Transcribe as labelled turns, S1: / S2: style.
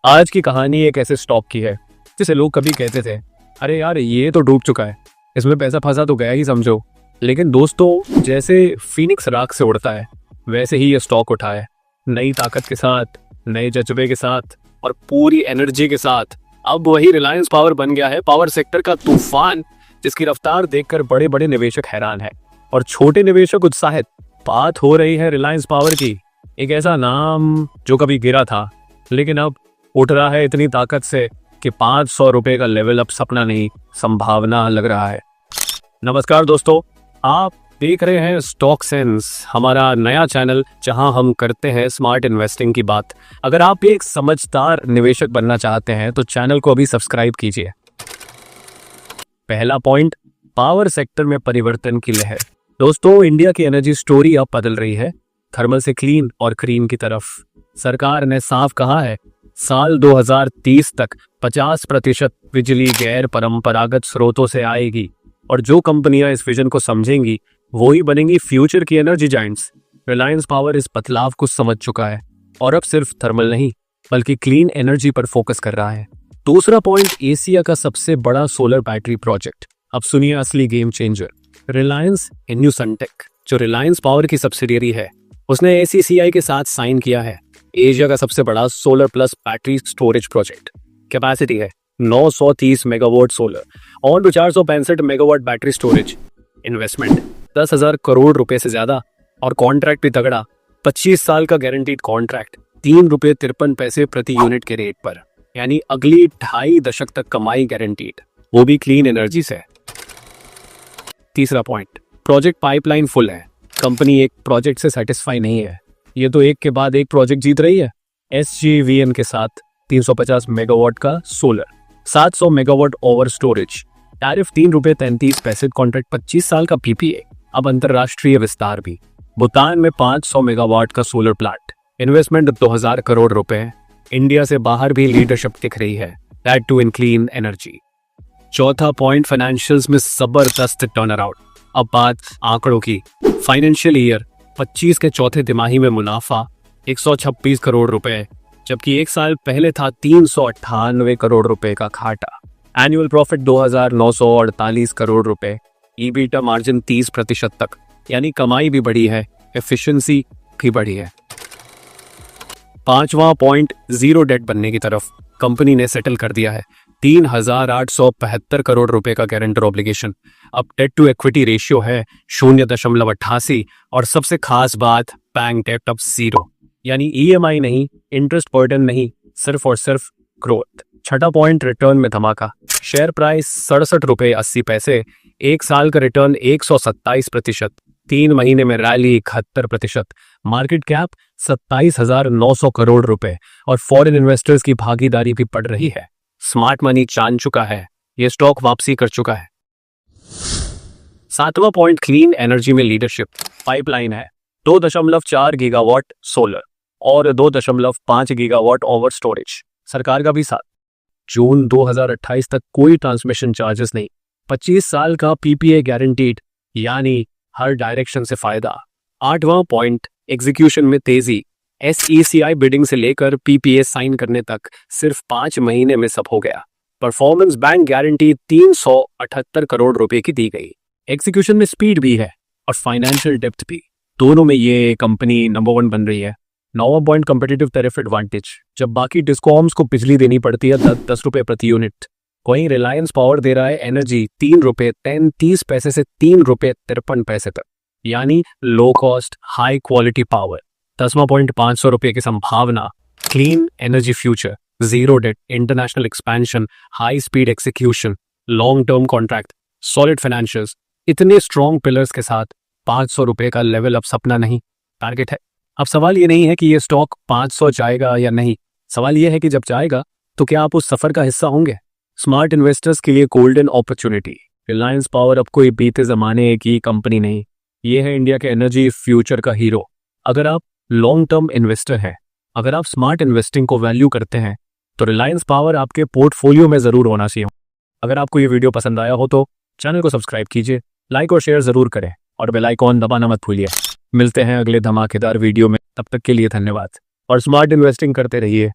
S1: आज की कहानी एक ऐसे स्टॉक की है जिसे लोग कभी कहते थे अरे यार ये तो डूब चुका है, इसमें पैसा फंसा तो गया ही समझो। लेकिन दोस्तों, जैसे फीनिक्स राख से उड़ता है वैसे ही ये स्टॉक उठा है, नई ताकत के साथ, नए जज्बे के साथ और पूरी एनर्जी के साथ। अब वही रिलायंस पावर बन गया है पावर सेक्टर का तूफान, जिसकी रफ्तार देखकर बड़े बड़े निवेशक हैरान है और छोटे निवेशक उत्साहित। बात हो रही है रिलायंस पावर की, एक ऐसा नाम जो कभी गिरा था लेकिन अब उठ रहा है इतनी ताकत से कि 500 रुपए का लेवल अब सपना नहीं, संभावना लग रहा है। नमस्कार दोस्तों, आप देख रहे हैं स्टॉक सेंस, हमारा नया चैनल जहां हम करते हैं स्मार्ट इन्वेस्टिंग की बात। अगर आप एक समझदार निवेशक बनना चाहते हैं तो चैनल को अभी सब्सक्राइब कीजिए। पहला पॉइंट, पावर सेक्टर में परिवर्तन की लहर। दोस्तों, इंडिया की एनर्जी स्टोरी अब बदल रही है, थर्मल से क्लीन और ग्रीन की तरफ। सरकार ने साफ कहा है साल 2030 तक 50% बिजली गैर परंपरागत स्रोतों से आएगी और जो कंपनियां इस विजन को समझेंगी वो ही बनेंगी फ्यूचर की एनर्जी जायंट्स। रिलायंस पावर इस बदलाव को समझ चुका है और अब सिर्फ थर्मल नहीं बल्कि क्लीन एनर्जी पर फोकस कर रहा है। दूसरा पॉइंट, एशिया का सबसे बड़ा सोलर बैटरी प्रोजेक्ट। अब सुनिए असली गेम चेंजर। रिलायंस इन्यूसनटेक, जो रिलायंस पावर की सब्सिडियरी है, उसने ACCI के साथ साइन किया है एशिया का सबसे बड़ा solar plus battery storage project. Capacity है 930 मेगावाट सोलर और 465 megawatt battery storage. Investment 10,000 crore रुपए से ज्यादा और कॉन्ट्रैक्ट भी तगड़ा, 25 साल का गारंटीड कॉन्ट्रैक्ट, ₹3.53 प्रति यूनिट के रेट पर, यानी अगली 2.5 दशक तक कमाई गारंटीड, वो भी क्लीन एनर्जी से। तीसरा पॉइंट, प्रोजेक्ट पाइपलाइन फुल है। कंपनी एक प्रोजेक्ट से सेटिस्फाई नहीं है, ये तो एक के बाद एक प्रोजेक्ट जीत रही है। SJVN के साथ 350 मेगावाट का solar, 700 megawatt over storage, tariff ₹3.33, contract 25 साल का PPA। अब अंतरराष्ट्रीय विस्तार भी, भूटान में 500 मेगावाट का सोलर प्लांट, इन्वेस्टमेंट 2,000 करोड़ रुपए। इंडिया से बाहर भी लीडरशिप दिख रही है, that too in clean energy. चौथा पॉइंट, फाइनेंशियल्स में जबरदस्त टर्न अराउंड। अब बात आंकड़ों की। फाइनेंशियल ईयर 25 के चौथे तिमाही में मुनाफा 126 करोड़ रुपए, जबकि एक साल पहले था 398 करोड़ रुपए का घाटा। एनुअल प्रॉफिट 2,948 करोड़ रुपए, EBITDA मार्जिन 30% तक, यानी कमाई भी बढ़ी है, एफिशिएंसी भी बढ़ी है। पांचवा पॉइंट, जीरो डेट बनने की तरफ। कंपनी ने सेटल कर दिया है 3,875 करोड़ रुपए का गारंटर ऑब्लिगेशन। अब डेट टू इक्विटी रेशियो है 0.88 और सबसे खास बात, बैंक डेट अब 0, यानी EMI नहीं, इंटरेस्ट बर्डन नहीं, सिर्फ और सिर्फ ग्रोथ। छठा पॉइंट, रिटर्न में धमाका। शेयर प्राइस ₹67.80, एक साल का रिटर्न 127%, 3 महीने में रैली 71%, मार्केट कैप 27,900 करोड़ रुपए और फॉरेन इन्वेस्टर्स की भागीदारी भी बढ़ रही है। स्मार्ट मनी जान चुका है, ये स्टॉक वापसी कर चुका है। सातवां पॉइंट, क्लीन एनर्जी में लीडरशिप। पाइपलाइन है 2.4 गीगावाट सोलर और 2.5 गीगावाट ओवर स्टोरेज। सरकार का भी साथ। जून 2028 तक कोई ट्रांसमिशन चार्जेस नहीं, 25 साल का PPA गारंटीड, यानी हर डायरेक्शन से फायदा। आठवां पॉइंट, एग्जीक्यूशन में तेजी। SECI बिडिंग से लेकर PPA साइन करने तक सिर्फ 5 महीने में सब हो गया। परफॉर्मेंस बैंक गारंटी 378 करोड़ रुपए की दी गई। एग्जीक्यूशन में स्पीड भी है और फाइनेंशियल डेप्थ भी, दोनों में ये कंपनी नंबर 1 बन रही है। 9वां पॉइंट, कम्पिटिटिव टैरिफ एडवांटेज। जब बाकी डिस्कॉम्स को बिजली देनी पड़ती है 10 रुपए प्रति यूनिट, वहीं रिलायंस पावर दे रहा है एनर्जी ₹3.33 से ₹3.53 तक, यानी low cost high quality power. 10वां पॉइंट, 500 रुपए की संभावना। Clean energy future, zero debt, international expansion, high speed execution, long term contract, solid financials. इतने स्ट्रॉन्ग पिलर्स के साथ 500 रुपए का लेवल अब सपना नहीं, टारगेट है। अब सवाल ये नहीं है कि ये स्टॉक 500 जाएगा या नहीं, सवाल ये है कि जब जाएगा तो क्या आप उस सफर का हिस्सा होंगे। स्मार्ट इन्वेस्टर्स के लिए गोल्डन अपॉर्चुनिटी। रिलायंस पावर अब कोई बीते जमाने की कंपनी नहीं, ये है इंडिया के एनर्जी फ्यूचर का हीरो। अगर आप लॉन्ग टर्म इन्वेस्टर हैं, अगर आप स्मार्ट इन्वेस्टिंग को वैल्यू करते हैं तो रिलायंस पावर आपके पोर्टफोलियो में जरूर होना चाहिए। अगर आपको ये वीडियो पसंद आया हो तो चैनल को सब्सक्राइब कीजिए, लाइक और शेयर जरूर करें और बेल आइकॉन दबाना मत भूलिए। मिलते हैं अगले धमाकेदार वीडियो में, तब तक के लिए धन्यवाद और स्मार्ट इन्वेस्टिंग करते रहिए।